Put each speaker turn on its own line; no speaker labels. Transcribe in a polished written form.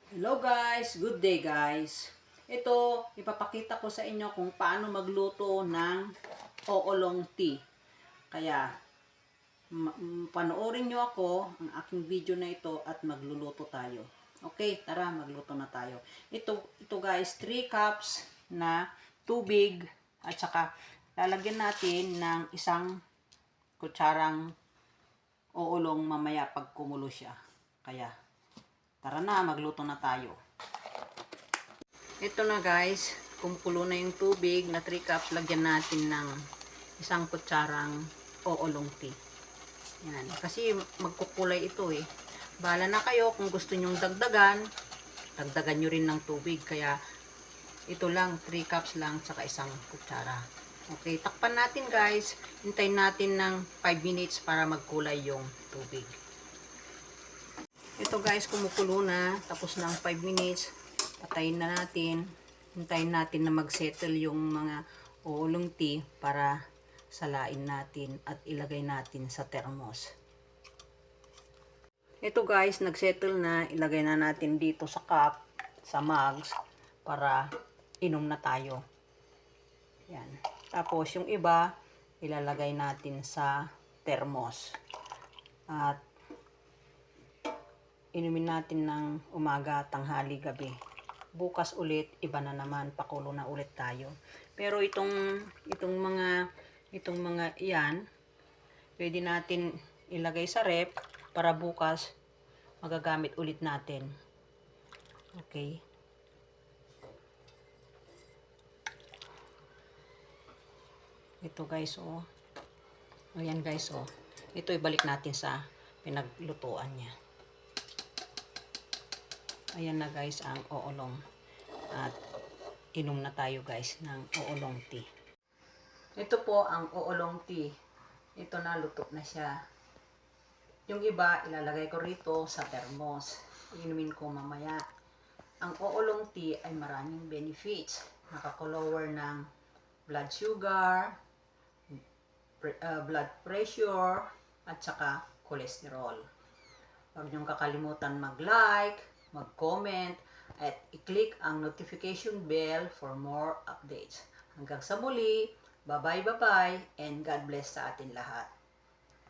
Hello guys, good day guys. Ito, ipapakita ko sa inyo kung paano magluto ng oolong tea. Kaya, panoorin nyo ako, ang aking video na ito at magluluto tayo. Okay, tara, magluto na tayo. Ito guys, 3 cups na tubig at saka lalagyan natin ng isang kutsarang oolong mamaya pag kumulo siya. Kaya, tara na, magluto na tayo. Ito na guys, kumukulo na yung tubig na 3 cups, lagyan natin ng isang kutsarang oolong tea. Yan, kasi magkukulay ito eh. Bahala na kayo kung gusto nyong dagdagan, dagdagan nyo rin ng tubig. Kaya ito lang, 3 cups lang, saka isang kutsara. Okay, takpan natin guys. Hintayin natin ng 5 minutes para magkulay yung tubig. Ito guys, kumukulo na, tapos ng 5 minutes. Patayin na natin. Hintayin natin na mag-settle yung mga oolong tea para salain natin at ilagay natin sa thermos. Ito guys, nag-settle na. Ilagay na natin dito sa cup, sa mugs, para inom na tayo. Yan. Tapos yung iba, ilalagay natin sa thermos. At inumin natin ng umaga, tanghali, gabi. Bukas ulit, iba na naman, pakulo na ulit tayo. Pero itong mga iyan, pwede natin ilagay sa rep para bukas magagamit ulit natin. Okay. Ito guys, oh. Ayan guys, oh. Ito ibalik natin sa pinaglutuan niya. Ayan na guys ang oolong. At inom na tayo guys ng oolong tea. Ito po ang oolong tea. Ito na, luto na siya. Yung iba, ilalagay ko rito sa thermos. Inumin ko mamaya. Ang oolong tea ay maraming benefits. Nakaka-lower ng blood sugar, blood pressure, at saka cholesterol. Huwag niyong kakalimutan mag-like, mag-comment, at i-click ang notification bell for more updates. Hanggang sa muli, bye-bye, and God bless sa atin lahat.